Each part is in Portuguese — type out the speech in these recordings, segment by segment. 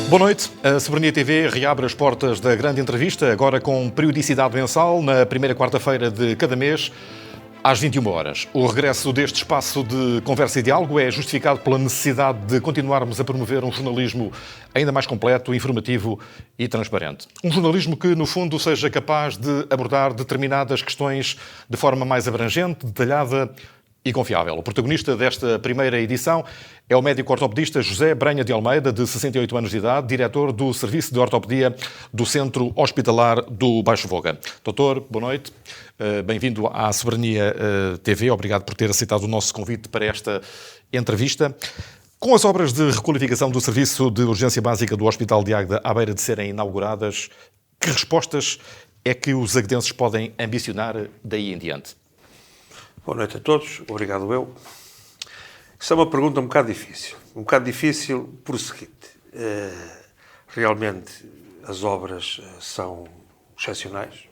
Boa noite. A Soberania TV reabre as portas da grande entrevista, agora com periodicidade mensal, na primeira quarta-feira de cada mês, às 21 horas. O regresso deste espaço de conversa e diálogo é justificado pela necessidade de continuarmos a promover um jornalismo ainda mais completo, informativo e transparente. Um jornalismo que, no fundo, seja capaz de abordar determinadas questões de forma mais abrangente, detalhada e confiável. O protagonista desta primeira edição é o médico ortopedista José Brenha de Almeida, de 68 anos de idade, diretor do Serviço de Ortopedia do Centro Hospitalar do Baixo Voga. Doutor, boa noite. Bem-vindo à Soberania TV. Obrigado por ter aceitado o nosso convite para esta entrevista. Com as obras de requalificação do Serviço de Urgência Básica do Hospital de Águeda à beira de serem inauguradas, que respostas é que os aguedenses podem ambicionar daí em diante? Boa noite a todos, obrigado eu. Isso é uma pergunta um bocado difícil. Um bocado difícil por o seguinte. Realmente as obras são excepcionais,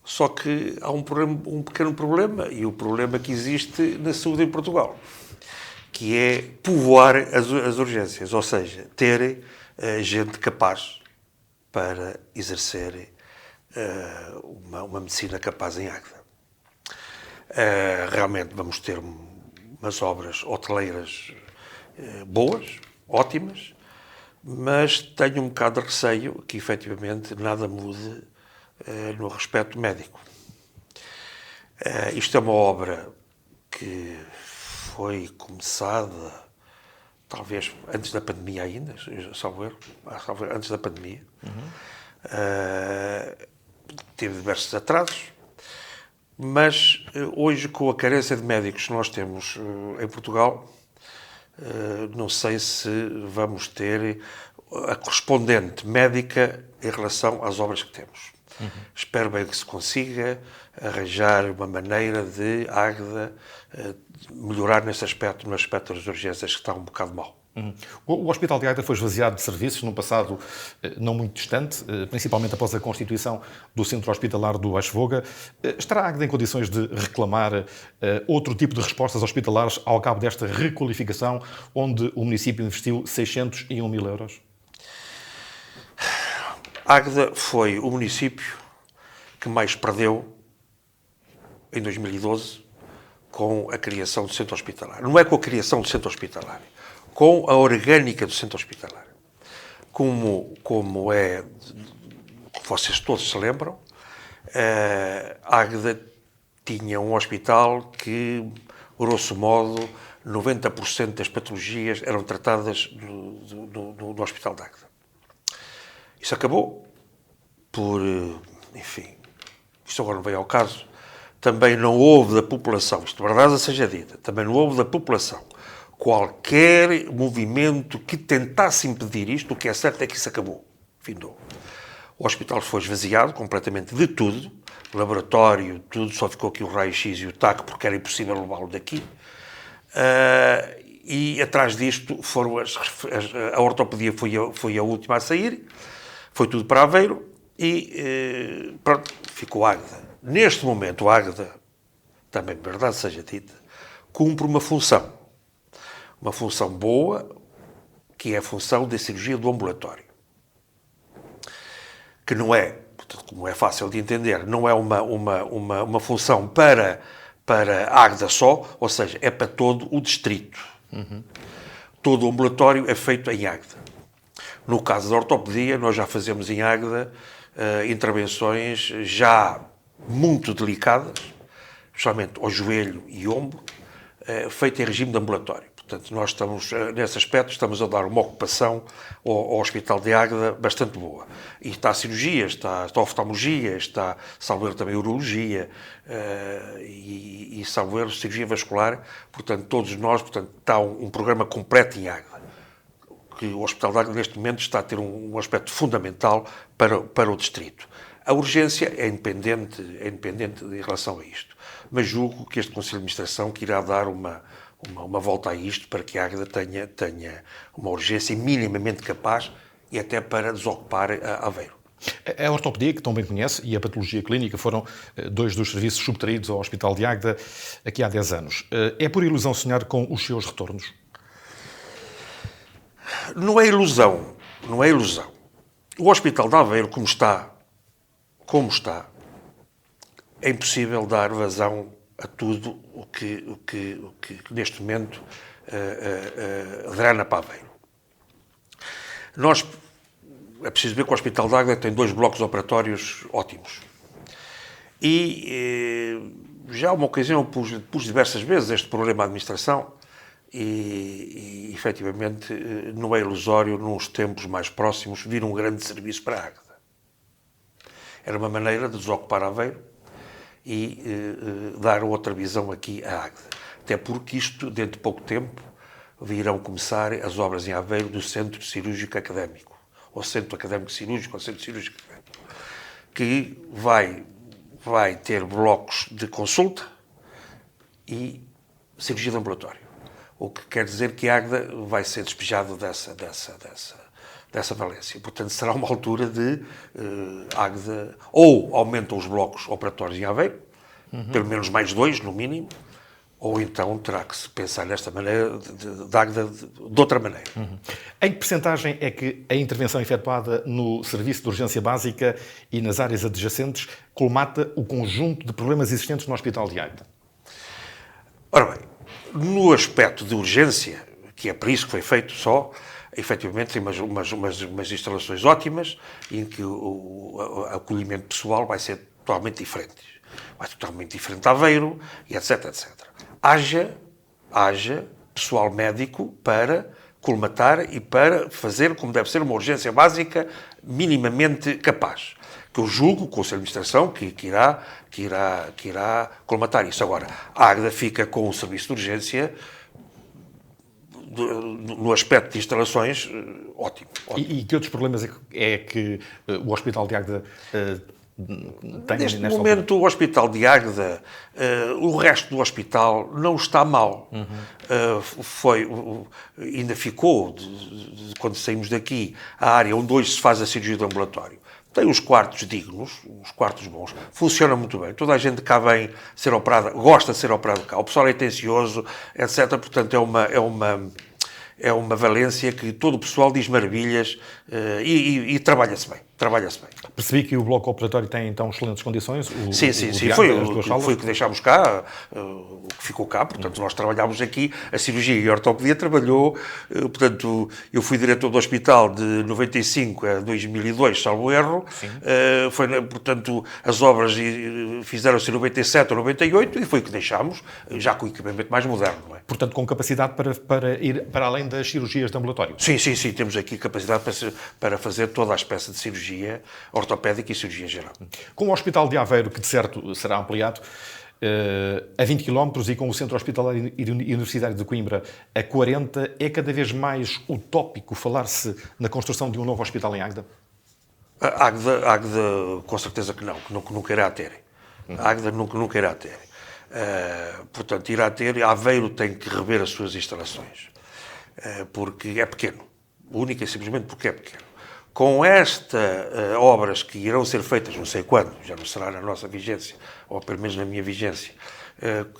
só que há um pequeno problema, e o problema que existe na saúde em Portugal, que é povoar as urgências, ou seja, ter gente capaz para exercer uma medicina capaz em Águeda. Realmente vamos ter umas obras hoteleiras boas, ótimas, mas tenho um bocado de receio que efetivamente nada mude no aspecto médico. Isto é uma obra que foi começada talvez antes da pandemia ainda, salvo erro, antes da pandemia. Teve diversos atrasos. Mas hoje, com a carência de médicos que nós temos em Portugal, não sei se vamos ter a correspondente médica em relação às obras que temos. Espero bem que se consiga arranjar uma maneira de Águeda melhorar nesse aspecto, no aspecto das urgências, que está um bocado mal. O Hospital de Águeda foi esvaziado de serviços num passado não muito distante, principalmente após a constituição do Centro Hospitalar do Baixo Voga. Estará a Águeda em condições de reclamar outro tipo de respostas hospitalares ao cabo desta requalificação, onde o município investiu 601 mil euros? Águeda foi o município que mais perdeu em 2012 com a criação do Centro Hospitalar. Não é com a criação do Centro Hospitalar, com a orgânica do Centro Hospitalar. Como vocês todos se lembram, Águeda tinha um hospital que, grosso modo, 90% das patologias eram tratadas no Hospital de Águeda. Isso acabou por, enfim, isto agora não veio ao caso, também não houve da população, isto verdade seja dita, também não houve da população qualquer movimento que tentasse impedir isto. O que é certo é que isso acabou, findou. O hospital foi esvaziado completamente de tudo, laboratório, tudo, só ficou aqui o raio-x e o TAC porque era impossível levá-lo daqui. E atrás disto foram a ortopedia foi a última a sair, foi tudo para Aveiro e pronto, ficou Águeda. Neste momento, Águeda, também verdade seja dita, cumpre uma função boa, que é a função da cirurgia do ambulatório. Que não é, como é fácil de entender, não é uma função para Águeda só, ou seja, é para todo o distrito. Todo o ambulatório é feito em Águeda. No caso da ortopedia, nós já fazemos em Águeda intervenções já muito delicadas, especialmente ao joelho e ombro, feito em regime de ambulatório. Portanto, nós estamos, nesse aspecto, estamos a dar uma ocupação ao Hospital de Águeda bastante boa. E está a cirurgia, está a oftalmologia, está, salvo erro, também a urologia e salvo erro, cirurgia vascular. Portanto, todos nós, está um programa completo em Águeda. Que o Hospital de Águeda, neste momento, está a ter um aspecto fundamental para o distrito. A urgência é independente em relação a isto. Mas julgo que este Conselho de Administração que irá dar uma volta a isto para que a Águeda tenha uma urgência minimamente capaz e até para desocupar a Aveiro. A ortopedia, que tão bem conhece, e a patologia clínica foram dois dos serviços subtraídos ao Hospital de Águeda aqui há 10 anos. É por ilusão sonhar com os seus retornos? Não é ilusão. Não é ilusão. O Hospital de Aveiro, como está, é impossível dar vazão a tudo o que neste momento drena para Aveiro. É preciso ver que o Hospital de Águeda tem 2 blocos operatórios ótimos. E já uma ocasião pus diversas vezes este problema à administração e efetivamente não é ilusório, nos tempos mais próximos, vir um grande serviço para a Águeda. Era uma maneira de desocupar Aveiro e dar outra visão aqui à Águeda. Até porque isto, dentro de pouco tempo, virão começar as obras em Aveiro do Centro Cirúrgico Académico, ou Centro Académico Cirúrgico, ou Centro Cirúrgico Académico, que vai ter blocos de consulta e cirurgia de ambulatório. O que quer dizer que a Águeda vai ser despejado dessa valência. Portanto, será uma altura de Águeda, ou aumentam os blocos operatórios em Aveiro, pelo menos mais 2, no mínimo, ou então terá que se pensar nesta maneira, de Águeda de outra maneira. Em que percentagem é que a intervenção efetuada no serviço de urgência básica e nas áreas adjacentes colmata o conjunto de problemas existentes no Hospital de Águeda? Ora bem, no aspecto de urgência, que é para isso que foi feito só, efetivamente tem umas instalações ótimas em que o acolhimento pessoal vai ser totalmente diferente. Vai ser totalmente diferente de Aveiro, e etc, etc. Haja pessoal médico para colmatar e para fazer como deve ser uma urgência básica minimamente capaz. Que eu julgo, o Conselho de Administração, que irá colmatar isso. Agora, a Águeda fica com o serviço de urgência no aspecto de instalações ótimo. E que outros problemas é que o Hospital de Águeda tem? Neste momento, o Hospital de Águeda, o resto do hospital não está mal. Ainda ficou, quando saímos daqui, a área onde hoje se faz a cirurgia de ambulatório. Tem os quartos dignos, os quartos bons, funciona muito bem. Toda a gente cá vem ser operada, gosta de ser operado cá. O pessoal é atencioso, etc. Portanto, é uma valência que todo o pessoal diz maravilhas e trabalha-se bem. Percebi que o bloco operatório tem, então, excelentes condições. Sim. Foi o que deixámos cá, o que ficou cá. Portanto, nós trabalhámos aqui. A cirurgia e a ortopedia trabalhou. Portanto, eu fui diretor do hospital de 95 a 2002, salvo erro. Portanto, as obras fizeram-se em 97 ou 98 e foi o que deixámos, já com o equipamento mais moderno. Não é? Portanto, com capacidade para ir para além das cirurgias de ambulatório. Sim. Temos aqui capacidade para fazer toda a espécie de cirurgia ortopédica e cirurgia geral. Com o Hospital de Aveiro, que de certo será ampliado, a 20 km e com o Centro Hospitalar e Universitário de Coimbra a 40, é cada vez mais utópico falar-se na construção de um novo hospital em Águeda? A Águeda, com certeza que nunca irá ter. A Águeda nunca irá ter. Portanto, irá ter. Aveiro tem que rever as suas instalações, porque é pequeno. Única e simplesmente porque é pequeno. Com estas obras que irão ser feitas, não sei quando, já não será na nossa vigência, ou pelo menos na minha vigência,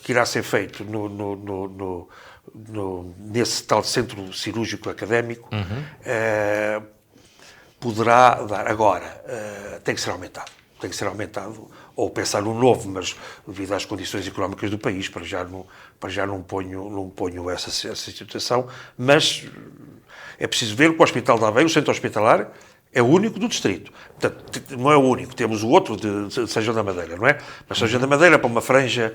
que irá ser feito nesse tal centro cirúrgico académico, poderá dar. Agora, tem que ser aumentado, ou pensar num novo, mas devido às condições económicas do país, para já não ponho essa situação, mas é preciso ver que o Hospital de Aveiro, o centro hospitalar, é o único do distrito. Portanto, não é o único, temos o outro de São João da Madeira, não é? Mas São João da Madeira, para uma franja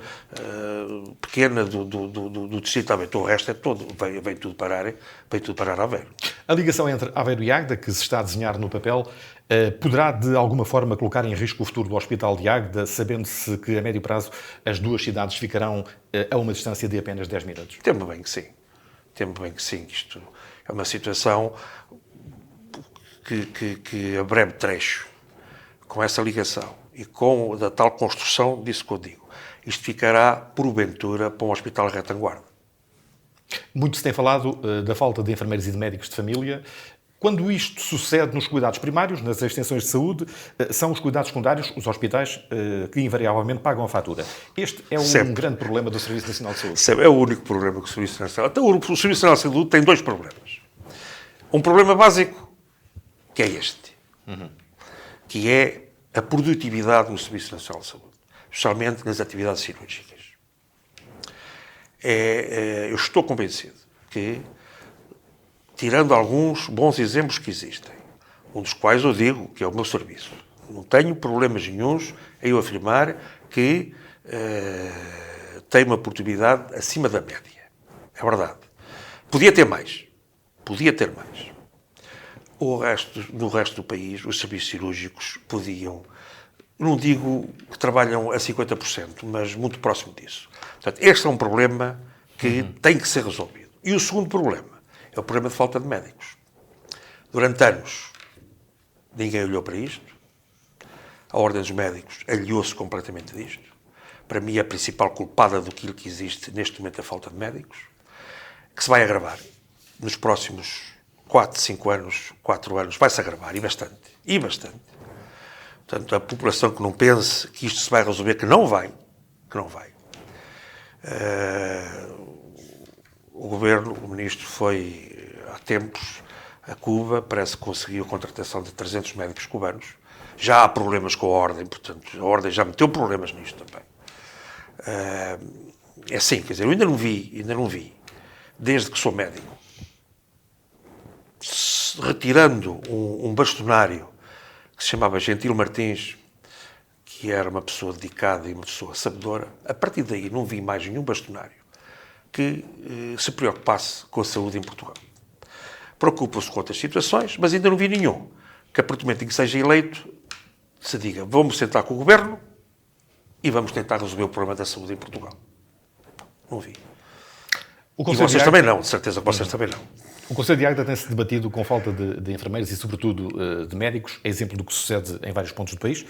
pequena do distrito de Aveiro, o resto é todo, vem tudo parar a Aveiro. A ligação entre Aveiro e Águeda, que se está a desenhar no papel, poderá de alguma forma colocar em risco o futuro do Hospital de Águeda, sabendo-se que a médio prazo as duas cidades ficarão a uma distância de apenas 10 minutos? Temo bem que sim. Isto é uma situação que a breve trecho, com essa ligação e com a tal construção, disso que eu digo, isto ficará, porventura, para um hospital retaguarda. Muito se tem falado da falta de enfermeiros e de médicos de família. Quando isto sucede nos cuidados primários, nas extensões de saúde, são os cuidados secundários, os hospitais, que invariavelmente pagam a fatura. Este é um grande problema do Serviço Nacional de Saúde. É o único problema que o Serviço Nacional de Saúde. O Serviço Nacional de Saúde tem dois problemas. um problema básico, que é este, que é a produtividade no Serviço Nacional de Saúde, especialmente nas atividades cirúrgicas. Eu estou convencido que, tirando alguns bons exemplos que existem, um dos quais eu digo que é o meu serviço, não tenho problemas nenhuns em eu afirmar que tem uma produtividade acima da média. É verdade. Podia ter mais. No resto do país, os serviços cirúrgicos podiam, não digo que trabalham a 50%, mas muito próximo disso. Portanto, este é um problema que tem que ser resolvido. E o segundo problema é o problema de falta de médicos. Durante anos, ninguém olhou para isto. A Ordem dos Médicos aliou-se completamente disto. Para mim, é a principal culpada do que existe neste momento a falta de médicos, que se vai agravar nos próximos 4 anos, vai-se agravar, e bastante. Portanto, a população que não pense que isto se vai resolver, que não vai. O governo, o ministro foi há tempos a Cuba, parece que conseguiu a contratação de 300 médicos cubanos. Já há problemas com a Ordem, portanto, a Ordem já meteu problemas nisto também. É assim, quer dizer, eu ainda não vi, desde que sou médico, retirando um bastonário que se chamava Gentil Martins, que era uma pessoa dedicada e uma pessoa sabedora, a partir daí não vi mais nenhum bastonário que se preocupasse com a saúde em Portugal. Preocupa-se com outras situações, mas ainda não vi nenhum que, a partir do momento em que seja eleito, se diga, vamos sentar com o governo e vamos tentar resolver o problema da saúde em Portugal. Não vi. E vocês também não, de certeza que vocês também não. O Conselho de Águeda tem-se debatido com falta de enfermeiros e, sobretudo, de médicos, é exemplo do que sucede em vários pontos do país.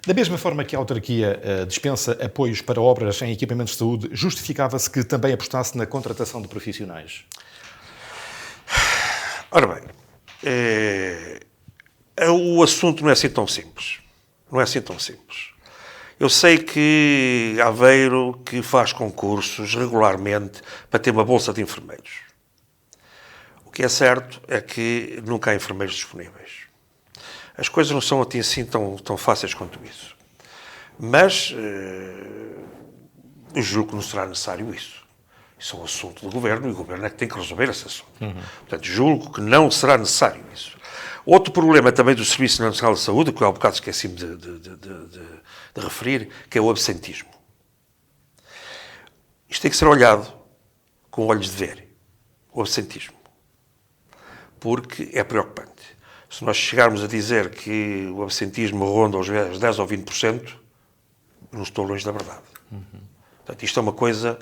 Da mesma forma que a autarquia dispensa apoios para obras em equipamentos de saúde, justificava-se que também apostasse na contratação de profissionais? Ora bem, o assunto não é assim tão simples. Eu sei que Aveiro que faz concursos regularmente para ter uma bolsa de enfermeiros. O que é certo é que nunca há enfermeiros disponíveis. As coisas não são assim tão fáceis quanto isso. Mas eu julgo que não será necessário isso. Isso é um assunto do Governo e o Governo é que tem que resolver esse assunto. Portanto, julgo que não será necessário isso. Outro problema também do Serviço Nacional de Saúde, que há um bocado esqueci-me de referir, que é o absentismo. Isto tem que ser olhado com olhos de ver, o absentismo. Porque é preocupante. Se nós chegarmos a dizer que o absentismo ronda aos 10 ou 20%, não estou longe da verdade. Portanto, isto é uma coisa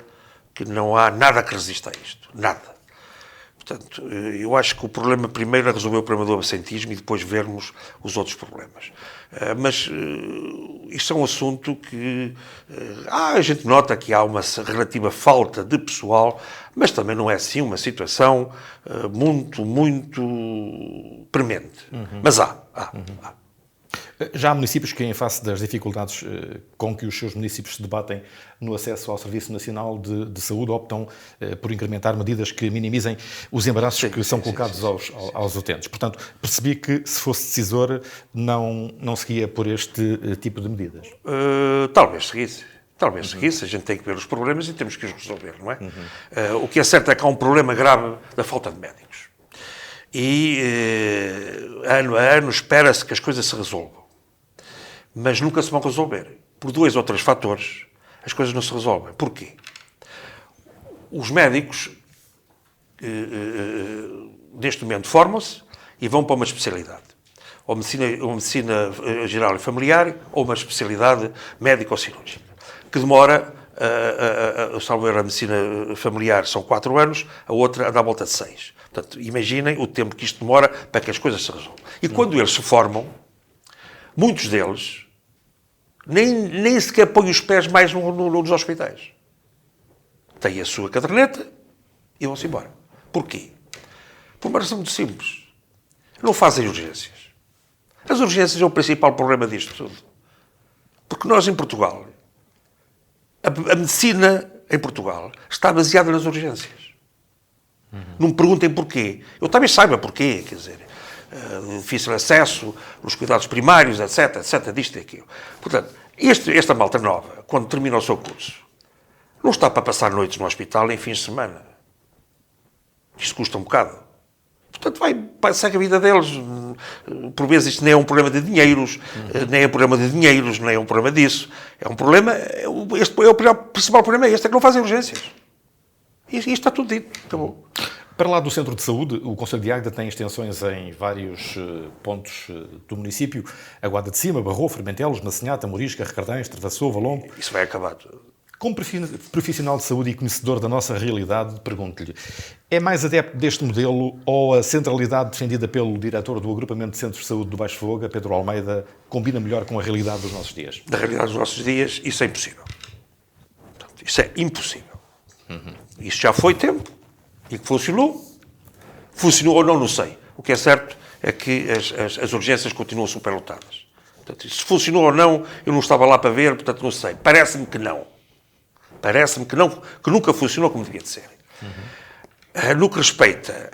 que não há nada que resista a isto. Nada. Portanto, eu acho que o problema primeiro é resolver o problema do absentismo e depois vermos os outros problemas. Mas isto é um assunto que a gente nota que há uma relativa falta de pessoal, mas também não é assim uma situação muito premente. Mas há. Já há municípios que, em face das dificuldades com que os seus municípios se debatem no acesso ao Serviço Nacional de Saúde, optam por incrementar medidas que minimizem os embaraços que são colocados aos utentes. Portanto, percebi que, se fosse decisor, não seguia por este tipo de medidas. Talvez seguisse. A gente tem que ver os problemas e temos que os resolver, não é? O que é certo é que há um problema grave da falta de médicos. E ano a ano espera-se que as coisas se resolvam. Mas nunca se vão resolver. Por 2 ou 3 fatores, as coisas não se resolvem. Porquê? Os médicos, neste momento, formam-se e vão para uma especialidade. Ou medicina geral e familiar, ou uma especialidade médico-cirúrgica. Que demora, salvo erro, a medicina familiar são 4 anos, a outra anda à volta de 6. Portanto, imaginem o tempo que isto demora para que as coisas se resolvam. E quando eles se formam, muitos deles nem sequer põem os pés mais nos hospitais. Têm a sua caderneta e vão-se embora. Porquê? Por uma razão muito simples. Não fazem urgências. As urgências é o principal problema disto tudo. Porque nós, em Portugal, a medicina em Portugal está baseada nas urgências. Não me perguntem porquê. Eu talvez saiba porquê, quer dizer, difícil acesso nos cuidados primários, etc, disto e aquilo. Portanto, esta malta nova, quando termina o seu curso, não está para passar noites no hospital em fins de semana. Isto custa um bocado. Portanto, segue a vida deles. Por vezes isto nem é um problema de dinheiros, nem é um problema de dinheiros, nem é um problema disso. É um problema, o principal problema é este, é que não fazem urgências. E isto está tudo dito, acabou. Para lá do Centro de Saúde, o Concelho de Águeda tem extensões em vários pontos do município. A Guarda de Cima, Barrow, Fermentelos, Massenhata, Morisca, Recardães, Travassou, Valongo. Isso vai acabar. Como profissional de saúde e conhecedor da nossa realidade, pergunto-lhe, é mais adepto deste modelo ou a centralidade defendida pelo diretor do Agrupamento de Centros de Saúde do Baixo Fogo, Pedro Almeida, combina melhor com a realidade dos nossos dias? Na realidade dos nossos dias, isso é impossível. Portanto, isso é impossível. Isto já foi tempo e que funcionou. Funcionou ou não sei. O que é certo é que as urgências continuam superlotadas. Portanto, se funcionou ou não, eu não estava lá para ver, portanto não sei. Parece-me que não. Parece-me que não, que nunca funcionou como devia de ser. No que respeita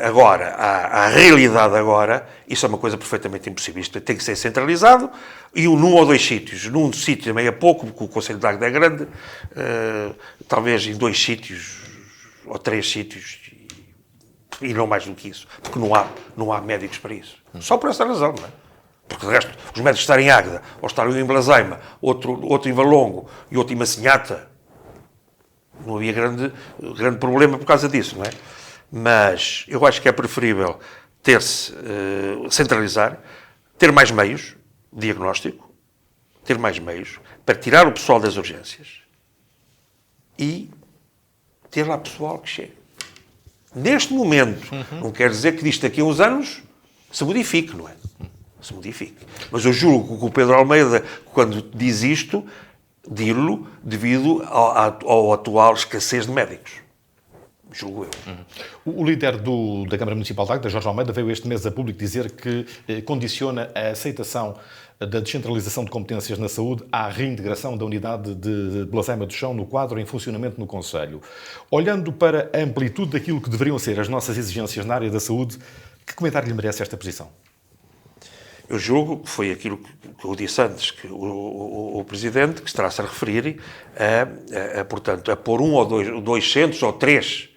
agora à realidade agora, isso é uma coisa perfeitamente impossível. Isto tem que ser centralizado e num ou dois sítios. Num sítio também é pouco, porque o Concelho de Águeda é grande, talvez em 2 sítios ou 3 sítios, e não mais do que isso, porque não há médicos para isso. Só por essa razão, não é? Porque de resto, os médicos estarem em Águeda, ou estarem em Blaseima, outro em Valongo e outro em Massenhata, não havia grande problema por causa disso, não é? Mas eu acho que é preferível centralizar, ter mais meios de diagnóstico, ter mais meios para tirar o pessoal das urgências e ter lá pessoal que chegue. Neste momento, não quer dizer que disto daqui a uns anos se modifique, não é? Se modifique. Mas eu julgo que o Pedro Almeida, quando diz isto, diz-lo devido ao atual escassez de médicos. Julgo eu. O líder da Câmara Municipal de Águeda, Jorge Almeida, veio este mês a público dizer que condiciona a aceitação da descentralização de competências na saúde à reintegração da unidade de Blaseima do Chão no quadro em funcionamento no Concelho. Olhando para a amplitude daquilo que deveriam ser as nossas exigências na área da saúde, que comentário lhe merece esta posição? Eu julgo que foi aquilo que eu disse antes, que o Presidente, que estará-se a referir portanto, a pôr 1 ou 2 centros, ou 3.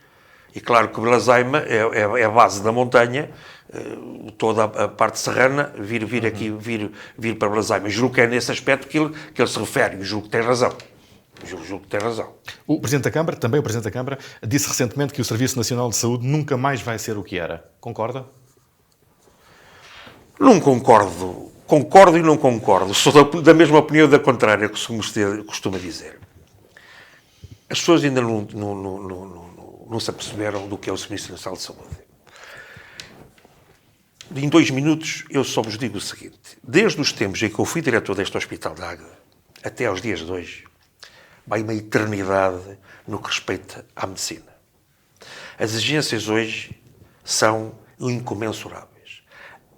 E claro que Blaseima é a base da montanha, toda a parte serrana, vir para Blaseima. Julgo que é nesse aspecto que ele se refere, e julgo que tem razão. Julgo que tem razão. O Presidente da Câmara, também o Presidente da Câmara, disse recentemente que o Serviço Nacional de Saúde nunca mais vai ser o que era. Concorda? Não concordo. Concordo e não concordo. Sou da mesma opinião da contrária, que se costuma dizer. As pessoas ainda não se aperceberam do que é o Serviço Nacional de Saúde. Em 2 minutos, eu só vos digo o seguinte. Desde os tempos em que eu fui diretor deste Hospital de Águeda, até aos dias de hoje, vai uma eternidade no que respeita à medicina. As exigências hoje são incomensuráveis.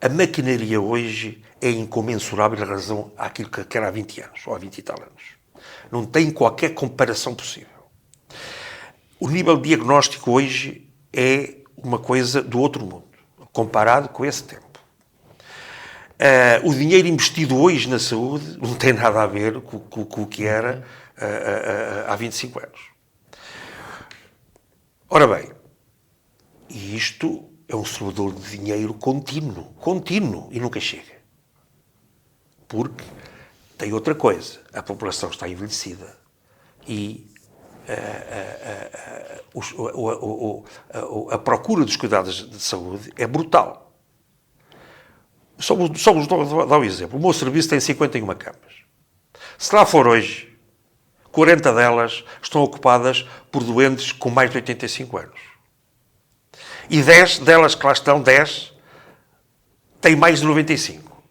A maquinaria hoje é incomensurável em relação àquilo que era há 20 anos, ou há 20 e tal anos. Não tem qualquer comparação possível. O nível de diagnóstico hoje é uma coisa do outro mundo, comparado com esse tempo. O dinheiro investido hoje na saúde não tem nada a ver com o que era há 25 anos. Ora bem, e isto é um servidor de dinheiro contínuo, e nunca chega. Porque tem outra coisa, a população está envelhecida e a procura dos cuidados de saúde é brutal. Só vos dou um exemplo. O meu serviço tem 51 camas. Se lá for hoje, 40 delas estão ocupadas por doentes com mais de 85 anos. E 10 delas que lá estão, 10, têm mais de 95.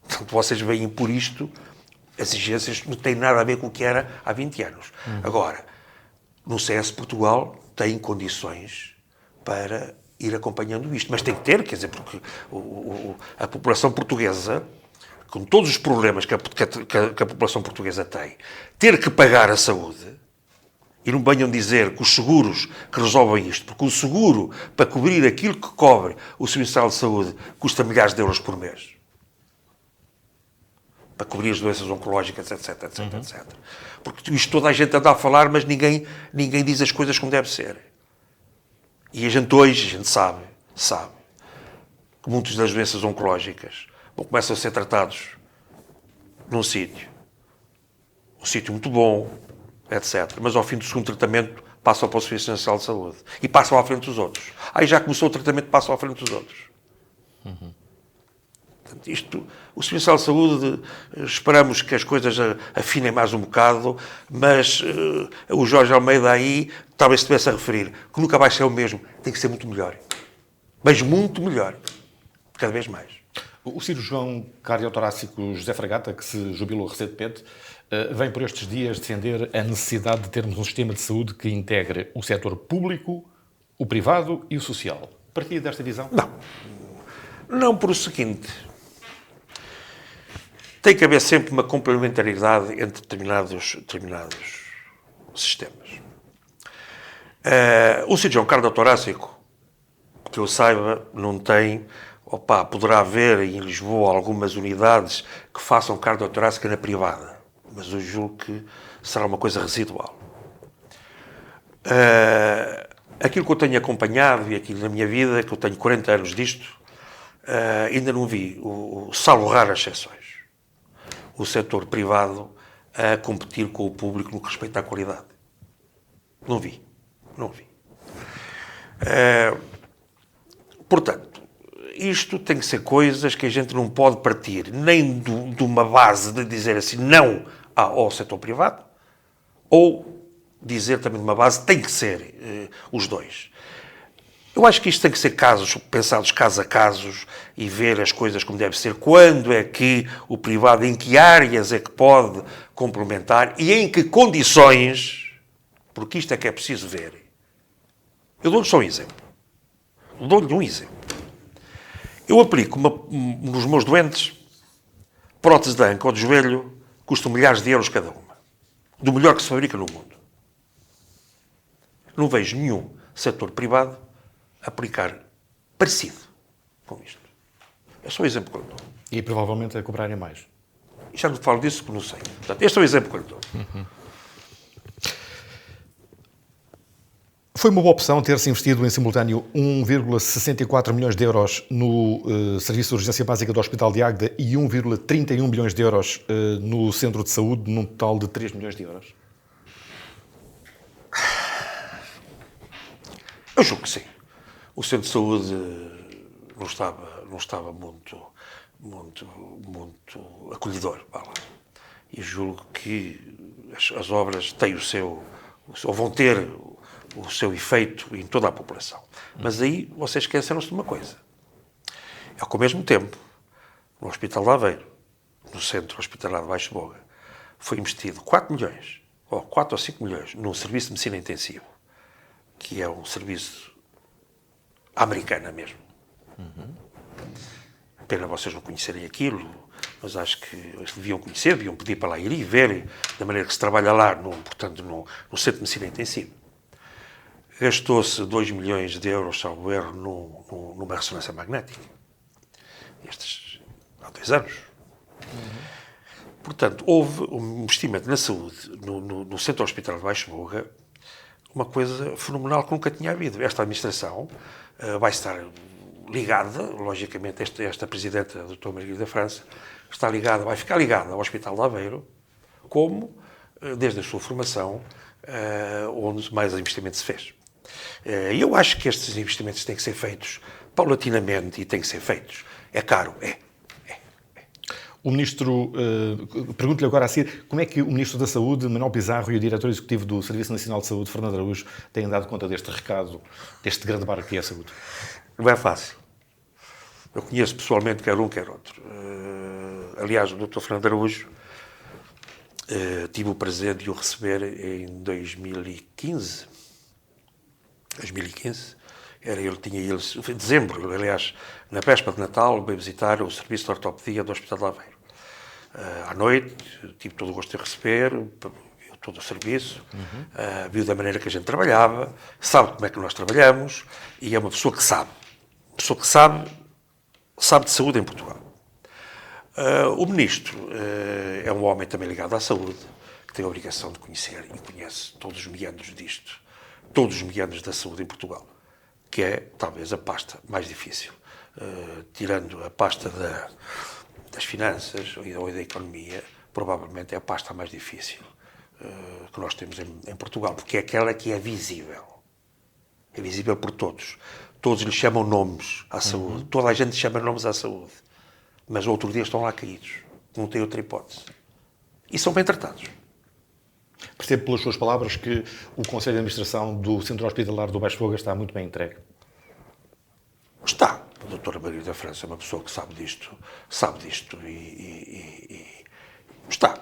Portanto, vocês veem por isto, as exigências não têm nada a ver com o que era há 20 anos. Agora, no CS Portugal tem condições para ir acompanhando isto. Mas tem que ter, quer dizer, porque a população portuguesa, com todos os problemas que a população portuguesa tem, ter que pagar a saúde, E não venham dizer que os seguros que resolvem isto, porque o seguro, para cobrir aquilo que cobre o Serviço Nacional de Saúde, custa milhares de euros por mês. Para cobrir as doenças oncológicas, etc, etc, etc. Porque isto toda a gente anda a falar, mas ninguém diz as coisas como deve ser. E a gente hoje, sabe, que muitas das doenças oncológicas começam a ser tratados num sítio. Um sítio muito bom, etc. Mas ao fim do segundo tratamento passam para o Serviço Nacional de Saúde. E passam à frente dos outros. Aí já começou o tratamento, passam à frente dos outros. Portanto, isto, o Serviço Nacional de Saúde, esperamos que as coisas afinem mais um bocado, mas o Jorge Almeida aí, talvez se estivesse a referir, que nunca vai ser o mesmo, tem que ser muito melhor. Mas muito melhor. Cada vez mais. O cirurgião cardiotorácico José Fragata, que se jubilou recentemente, vem por estes dias defender a necessidade de termos um sistema de saúde que integre o setor público, o privado e o social. Partilha desta visão? Não. Não por o seguinte. Tem que haver sempre uma complementaridade entre determinados sistemas. O cirurgião cardiotorácico, que eu saiba, não tem... poderá haver em Lisboa algumas unidades que façam cardiotorácica na privada, mas eu julgo que será uma coisa residual. Aquilo que eu tenho acompanhado e aquilo na minha vida, que eu tenho 40 anos disto, ainda não vi, salvo raras exceções, o setor privado a competir com o público no que respeita à qualidade. Não vi. Portanto, isto tem que ser coisas que a gente não pode partir nem de uma base de dizer assim não ao setor privado, ou dizer também de uma base tem que ser os dois. Eu acho que isto tem que ser pensados caso a casos e ver as coisas como deve ser. Quando é que o privado, em que áreas é que pode complementar e em que condições, porque isto é que é preciso ver. Eu dou-lhe só um exemplo. Eu aplico nos meus doentes prótese de anca ou de joelho, custam milhares de euros cada uma. Do melhor que se fabrica no mundo. Não vejo nenhum setor privado aplicar parecido com isto. É só o exemplo que eu lhe dou. E provavelmente a cobrarem mais. E já não falo disso porque não sei. Portanto, este é o exemplo que eu lhe dou. Foi uma boa opção ter-se investido em simultâneo 1,64 milhões de euros no Serviço de Urgência Básica do Hospital de Águeda e 1,31 milhões de euros no Centro de Saúde, num total de 3 milhões de euros? Eu julgo que sim. O Centro de Saúde não estava muito acolhedor. E julgo que as obras têm ou vão ter o seu efeito em toda a população. Mas aí vocês esqueceram-se de uma coisa. É que ao mesmo tempo, no Hospital de Aveiro, no Centro Hospitalar de Baixo Boga, foi investido 4 milhões, ou 4 ou 5 milhões, num serviço de medicina intensiva, que é um serviço americana mesmo. Pena vocês não conhecerem aquilo, mas acho que eles deviam conhecer, deviam pedir para lá ir e ver da maneira que se trabalha lá, portanto, no Centro de Medicina Intensiva. Gastou-se 2 milhões de euros, salvo erro, numa ressonância magnética. Estes há 2 anos. Portanto, houve um investimento na saúde, no Centro Hospitalar de Baixo Boga, uma coisa fenomenal que nunca tinha havido. Esta administração vai estar ligada, logicamente, esta presidenta, a doutora Margarida França, vai ficar ligada ao Hospital de Aveiro, como, desde a sua formação, onde mais investimento se fez. E eu acho que estes investimentos têm que ser feitos paulatinamente e têm que ser feitos. É caro, é. O Ministro, pergunto-lhe agora a seguir, como é que o Ministro da Saúde, Manuel Pizarro, e o Diretor Executivo do Serviço Nacional de Saúde, Fernando Araújo, têm dado conta deste recado, deste grande barco que é a saúde? Não é fácil. Eu conheço pessoalmente quer um, quer outro. Aliás, o Dr. Fernando Araújo, tive o prazer de o receber em 2015. Em dezembro, aliás, na véspera de Natal, veio visitar o Serviço de Ortopedia do Hospital de Aveiro. À noite, tive todo o gosto de receber, eu todo o serviço, viu da maneira que a gente trabalhava, sabe como é que nós trabalhamos e é uma pessoa que sabe. Uma pessoa que sabe de saúde em Portugal. O Ministro é um homem também ligado à saúde, que tem a obrigação de conhecer e conhece todos os meandros disto, todos os meandros da saúde em Portugal, que é talvez a pasta mais difícil. Tirando a pasta das finanças ou da economia, provavelmente é a pasta mais difícil que nós temos em Portugal, porque é aquela que é visível. É visível por todos. Todos lhe chamam nomes à saúde. Toda a gente chama nomes à saúde. Mas outro dia estão lá caídos. Não tem outra hipótese. E são bem tratados. Percebo pelas suas palavras que o Conselho de Administração do Centro Hospitalar do Baixo Fogo está muito bem entregue. Está. A doutora Maria da França é uma pessoa que sabe disto e está.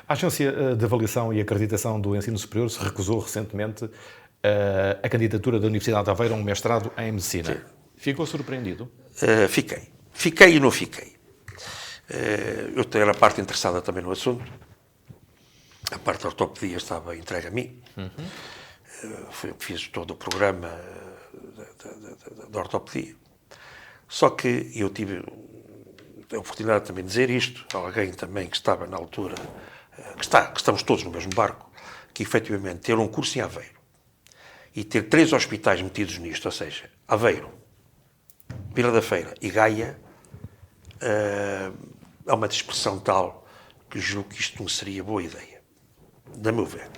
A Agência de Avaliação e Acreditação do Ensino Superior se recusou recentemente a candidatura da Universidade de Aveiro a um mestrado em Medicina. Sim. Ficou surpreendido? Fiquei e não fiquei. Eu era a parte interessada também no assunto. A parte da ortopedia estava entregue a mim. Fiz todo o programa da ortopedia. Só que eu tive a oportunidade também de dizer isto a alguém também que estava na altura, que estamos todos no mesmo barco, que efetivamente ter um curso em Aveiro e ter 3 hospitais metidos nisto, ou seja, Aveiro, Vila da Feira e Gaia, é uma dispersão tal que julgo que isto não seria boa ideia. Da meu ver,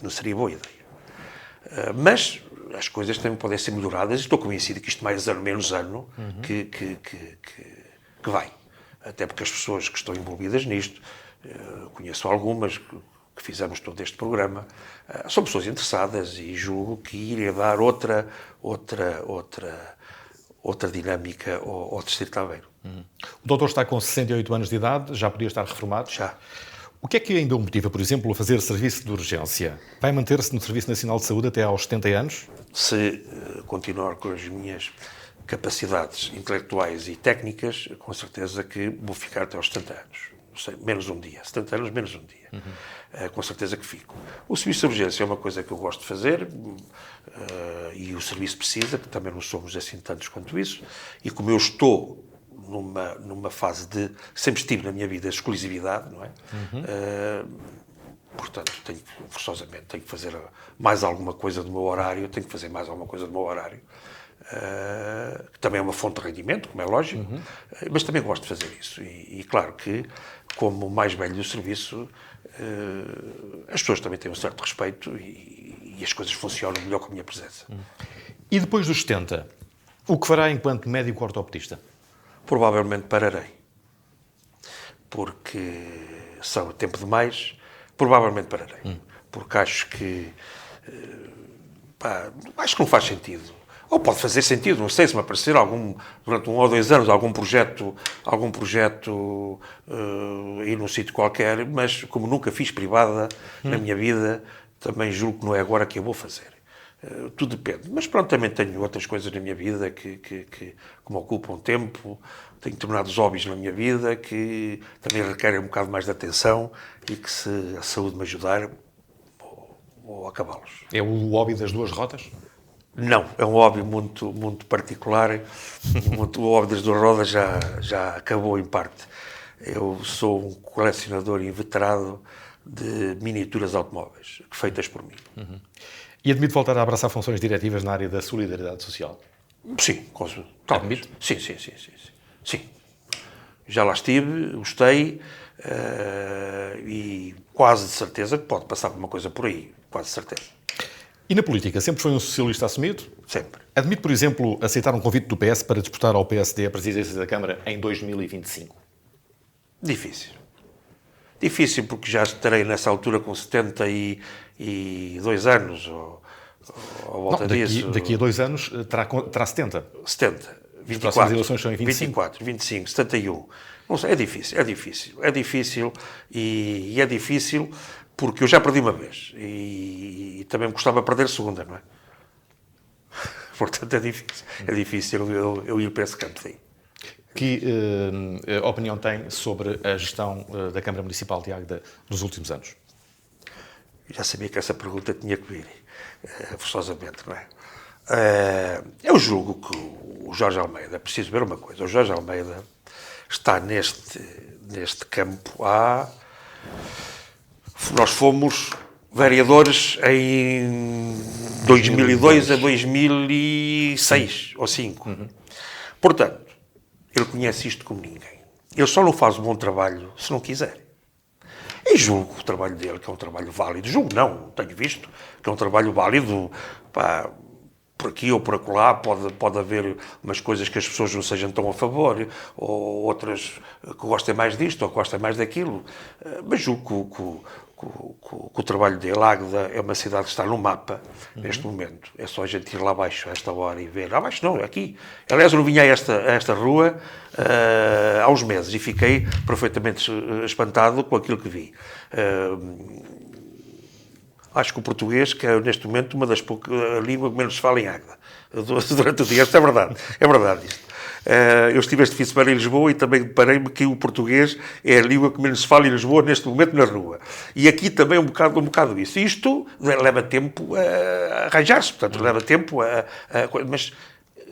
não seria boa ideia. Mas as coisas também podem ser melhoradas e estou convencido que isto mais ano, menos ano, que vai. Até porque as pessoas que estão envolvidas nisto, conheço algumas que fizemos todo este programa, são pessoas interessadas e julgo que iria dar outra dinâmica ao Distrito de Aveiro. O doutor está com 68 anos de idade, já podia estar reformado? Já. O que é que ainda o motiva, por exemplo, a fazer serviço de urgência? Vai manter-se no Serviço Nacional de Saúde até aos 70 anos? Se continuar com as minhas capacidades intelectuais e técnicas, com certeza que vou ficar até aos 70 anos. Sei, menos um dia. 70 anos, menos um dia. Com certeza que fico. O serviço de urgência é uma coisa que eu gosto de fazer e o serviço precisa, que também não somos assim tantos quanto isso, e como eu estou numa fase de... Sempre estive na minha vida de exclusividade, não é? Portanto, forçosamente, tenho que fazer mais alguma coisa do meu horário, que também é uma fonte de rendimento, como é lógico, mas também gosto de fazer isso. E claro que, como mais velho do serviço, as pessoas também têm um certo respeito e as coisas funcionam melhor com a minha presença. E depois dos 70, o que fará enquanto médico ortopedista? Provavelmente pararei. Porque são tempo demais, provavelmente pararei. Porque acho que não faz sentido. Ou pode fazer sentido, não sei se me aparecer durante 1 ou 2 anos, algum projeto aí num sítio qualquer, mas como nunca fiz privada na minha vida, também julgo que não é agora que eu vou fazer. Tudo depende. Mas pronto, também tenho outras coisas na minha vida que me ocupam tempo, tenho determinados hobbies na minha vida que também requerem um bocado mais de atenção e que, se a saúde me ajudar, vou acabá-los. É o hobby das 2 rodas? Não, é um hobby muito, muito particular. O hobby das 2 rodas já acabou em parte. Eu sou um colecionador inveterado de miniaturas automóveis, feitas por mim. E admite voltar a abraçar funções diretivas na área da solidariedade social? Sim, admite? Sim. Já lá estive, gostei e quase de certeza que pode passar alguma coisa por aí, quase de certeza. E na política, sempre foi um socialista assumido? Sempre. Admite, por exemplo, aceitar um convite do PS para disputar ao PSD a presidência da Câmara em 2025? Difícil, porque já estarei nessa altura com 72 anos, ou volta disso. Daqui a 2 anos terá 70. 70. 24. As próximas eleições são em 25. 24, 25, 71. Não sei, é difícil. É difícil porque eu já perdi uma vez e também me gostava de perder a segunda, não é? Portanto, é difícil eu ir para esse campo daí. Que opinião tem sobre a gestão da Câmara Municipal de Águeda nos últimos anos? Já sabia que essa pergunta tinha que vir, forçosamente, não é? Eu julgo que o Jorge Almeida, é preciso ver uma coisa, o Jorge Almeida está neste campo Nós fomos vereadores em 2002 a 2006 ou 2005. Portanto, ele conhece isto como ninguém. Ele só não faz um bom trabalho se não quiser. E julgo o trabalho dele, que é um trabalho válido. Julgo não, tenho visto que é um trabalho válido. Pá, por aqui ou por acolá pode haver umas coisas que as pessoas não sejam tão a favor, ou outras que gostem mais disto ou que gostem mais daquilo. Mas julgo que o trabalho dele, Águeda, é uma cidade que está no mapa neste momento. É só a gente ir lá abaixo a esta hora e ver. Lá abaixo não, é aqui. Aliás, eu não vinha a esta rua há uns meses e fiquei perfeitamente espantado com aquilo que vi. Acho que o português, que é neste momento uma das poucas línguas que menos se fala em Águeda durante o dia. Isto é verdade isto. Eu estive este fim de semana em Lisboa e também deparei-me que o português é a língua que menos se fala em Lisboa neste momento na rua. E aqui também um bocado isso. E isto leva tempo a arranjar-se, portanto, leva tempo mas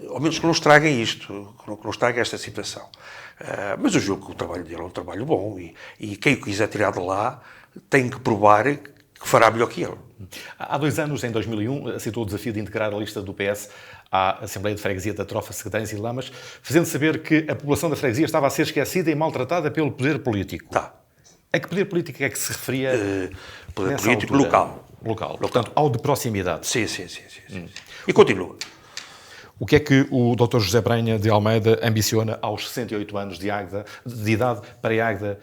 ao menos que não estraguem isto, que não estraguem esta situação. Mas eu julgo que o trabalho dele é um trabalho bom e quem o quiser tirar de lá tem que provar que fará melhor que ele. Há 2 anos, em 2001, aceitou o desafio de integrar a lista do PS à Assembleia de Freguesia da Trofa, Segadães e Lamas, fazendo saber que a população da freguesia estava a ser esquecida e maltratada pelo poder político. Tá. A que poder político é que se referia? Poder político local. Portanto, ao de proximidade. Sim. E continua. O que é que o Dr. José Brenha de Almeida ambiciona aos 68 anos de idade para a Águeda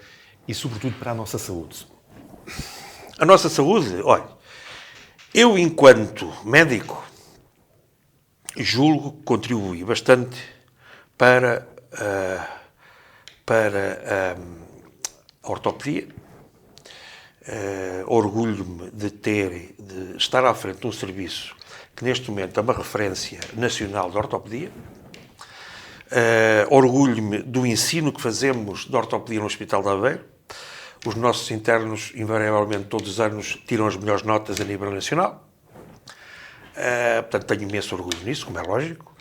e, sobretudo, para a nossa saúde? A nossa saúde, olha, eu, enquanto médico, julgo que contribuí bastante para a ortopedia. Orgulho-me de estar à frente de um serviço que neste momento é uma referência nacional de ortopedia. Orgulho-me do ensino que fazemos de ortopedia no Hospital de Aveiro. Os nossos internos, invariavelmente, todos os anos, tiram as melhores notas a nível nacional. Portanto, tenho imenso orgulho nisso, como é lógico.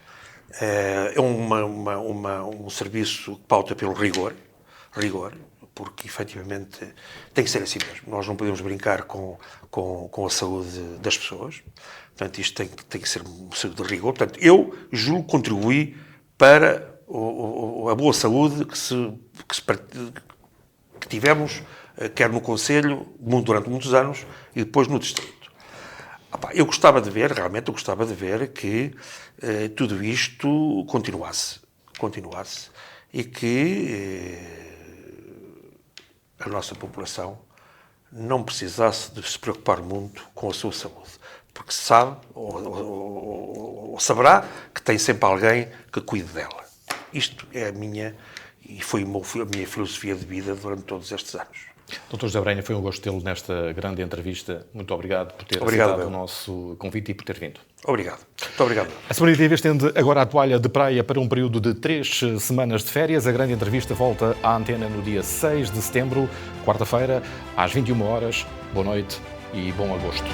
É um serviço que pauta pelo rigor, porque, efetivamente, tem que ser assim mesmo. Nós não podemos brincar com a saúde das pessoas. Portanto, isto tem que ser um saúde de rigor. Portanto, eu julgo contribuir para a boa saúde que tivemos, quer no Conselho, durante muitos anos, e depois no Distrito. Eu gostava de ver que tudo isto continuasse e que a nossa população não precisasse de se preocupar muito com a sua saúde, porque sabe ou saberá que tem sempre alguém que cuide dela. Isto é a minha filosofia de vida durante todos estes anos. Dr. José Brenha, foi um gosto tê-lo nesta grande entrevista. Muito obrigado por ter aceitado o nosso convite e por ter vindo. Obrigado. Muito obrigado. A Semana TV estende agora a toalha de praia para um período de 3 semanas de férias. A grande entrevista volta à antena no dia 6 de setembro, quarta-feira, às 21 horas. Boa noite e bom agosto.